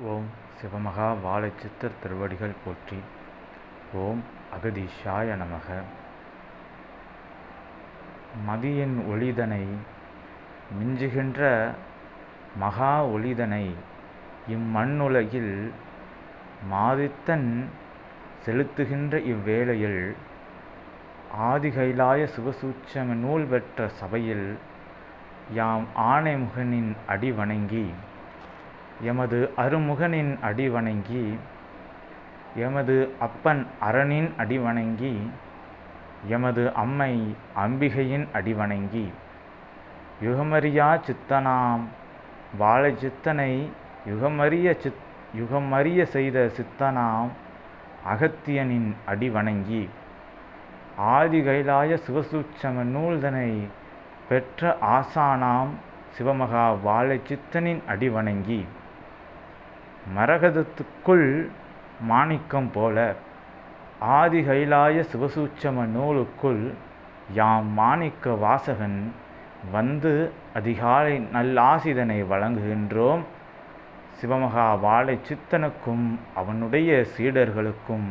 ஓம் சிவமகா வாழைச்சித்தர் திருவடிகள் போற்றி. ஓம் அகதீஷாய நமக. மதியின் ஒளிதனை மிஞ்சுகின்ற மகா ஒளிதனை இம்மண்ணுலகில் மாதித்தன் செலுத்துகின்ற இவ்வேளையில் ஆதிகைலாய சிவசூட்சம நூல் பெற்ற சபையில் யாம் ஆணைமுகனின் அடி வணங்கி, எமது அருமுகனின் அடி வணங்கி, எமது அப்பன் அரணின் அடி வணங்கி, எமது அம்மை அம்பிகையின் அடி வணங்கி, யுகமறியா சித்தனாம் வாழை சித்தனை யுகமறிய செய்த சித்தனாம் அகத்தியனின் அடி வணங்கி, ஆதி கைலாய சிவசூட்சம நூல்தனை பெற்ற ஆசானாம் சிவமகா வாழை சித்தனின் அடி வணங்கி, மரகதத்துக்குள் மாணிக்கம் போல ஆதி கைலாய சிவசூட்சம நூலுக்குள் யாம் மாணிக்க வாசகன் வந்து அதிகாலை நல்லாசிதனை வழங்குகின்றோம். சிவமகா வாழை சித்தனுக்கும் அவனுடைய சீடர்களுக்கும்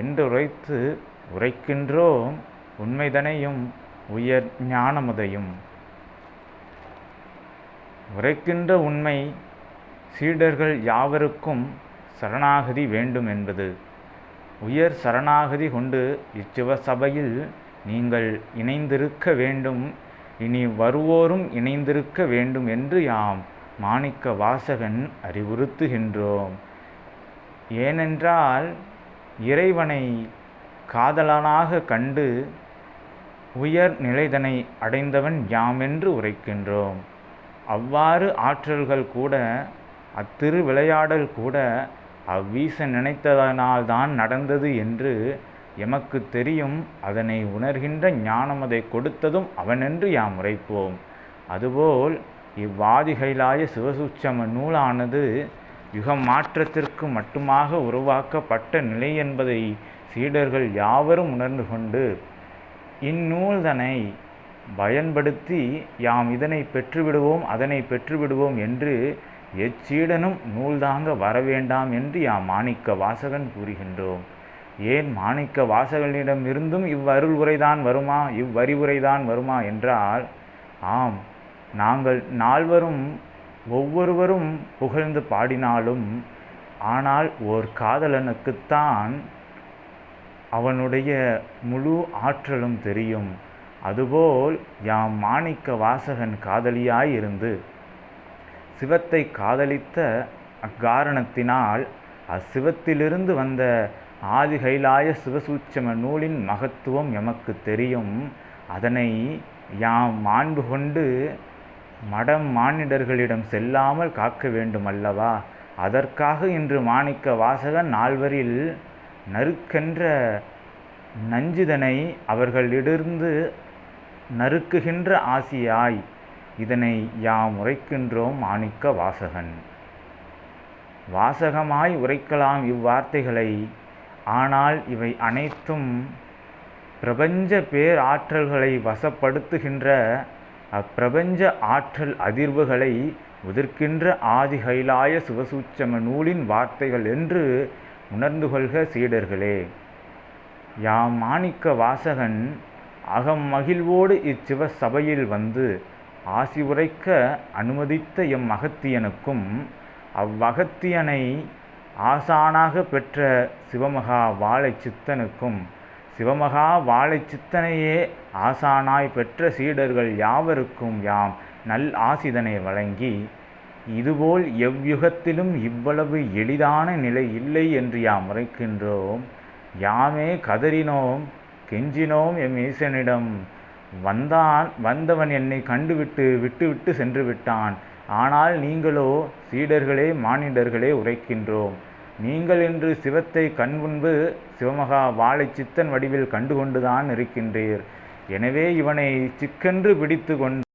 என்றுரைத்து உரைக்கின்றோம் உண்மைதனையும் உயர் ஞானமுதையும். உரைக்கின்ற உண்மை சீடர்கள் யாவருக்கும் சரணாகதி வேண்டும் என்பது. உயர் சரணாகதி கொண்டு இச்சிவசபையில் நீங்கள் இணைந்திருக்க வேண்டும், இனி வருவோரும் இணைந்திருக்க வேண்டும் என்று யாம் மாணிக்க வாசகன் அறிவுறுத்துகின்றோம். ஏனென்றால் இறைவனை காதலனாக கண்டு உயர் நிலைதனை அடைந்தவன் யாமென்று உரைக்கின்றோம். அவ்வாறு ஆற்றல்கள் கூட, அத்திரு விளையாடல் கூட அவ்வீசன் நினைத்ததனால்தான் நடந்தது என்று எமக்கு தெரியும். அதனை உணர்கின்ற ஞானம் அதை கொடுத்ததும் அவனென்று யாம் உரைப்போம். அதுபோல் இவ்வாதி கைலாய சிவசூட்சம நூலானது யுக மாற்றத்திற்கு மட்டுமாக உருவாக்கப்பட்ட நிலை என்பதை சீடர்கள் யாவரும் உணர்ந்து கொண்டு இந்நூல்தனை பயன்படுத்தி யாம் இதனை பெற்றுவிடுவோம் அதனை பெற்றுவிடுவோம் என்று எச்சீடனும் நூல்தாங்க வரவேண்டாம் என்று யாம் மாணிக்க வாசகன் கூறுகின்றோம். ஏன் மாணிக்க வாசகனிடம் இருந்தும் இவ்வருள் உரைதான் வருமா, இவ்வறிவுரைதான் வருமா என்றால், ஆம், நாங்கள் நால்வரும் ஒவ்வொருவரும் புகழ்ந்து பாடினாலும் ஆனால் ஓர் காதலனுக்குத்தான் அவனுடைய முழு ஆற்றலும் தெரியும். அதுபோல் யாம் மாணிக்க வாசகன் காதலியாயிருந்து சிவத்தை காதலித்த அக்காரணத்தினால் அச்சிவத்திலிருந்து வந்த ஆதி கைலாய சிவசூட்சம நூலின் மகத்துவம் எமக்கு தெரியும். அதனை யாம் மாண்பு கொண்டு மடம் மானிடர்களிடம் செல்லாமல் காக்க வேண்டும் அல்லவா? அதற்காக இன்று மாணிக்க வாசகன் நால்வரில் நறுக்கென்ற நஞ்சிதனை அவர்களிடந்து நறுக்குகின்ற ஆசியாய் இதனை யாம் உரைக்கின்றோம் மாணிக்க வாசகன். வாசகமாய் உரைக்கலாம் இவ்வார்த்தைகளை. ஆனால் இவை அனைத்தும் பிரபஞ்ச பேராற்றல்களை வசப்படுத்துகின்ற அப்பிரபஞ்ச ஆற்றல் அதிர்வுகளை உதிர்க்கின்ற ஆதி கைலாய சிவசூட்சம நூலின் வார்த்தைகள் என்று உணர்ந்து கொள்க சீடர்களே. யாம் மாணிக்க வாசகன் அகம் மகிழ்வோடு இச்சிவ சபையில் வந்து ஆசி உரைக்க அனுமதித்த எம் அகத்தியனுக்கும் அவ்வகத்தியனை ஆசானாக பெற்ற சிவமகா வாழை சித்தனுக்கும் சிவமகா வாழை சித்தனையே ஆசானாய் பெற்ற சீடர்கள் யாவருக்கும் யாம் நல் ஆசிதனை வழங்கி, இதுபோல் எவ்யுகத்திலும் இவ்வளவு எளிதான நிலை இல்லை என்று யாம் உரைக்கின்றோம். யாமே கதறினோம், கெஞ்சினோம் எம் ஈசனிடம். வந்தவன் என்னை கண்டுவிட்டு விட்டுவிட்டு சென்று விட்டான். ஆனால் நீங்களோ சீடர்களே மானிடர்களே உரைக்கின்றோம். நீங்கள் இன்று சிவத்தை கண்முன்பு சிவமகா வாழை சித்தன் வடிவில் கண்டுகொண்டுதான் இருக்கின்றீர். எனவே இவனை சிக்கென்று பிடித்து கொண்டு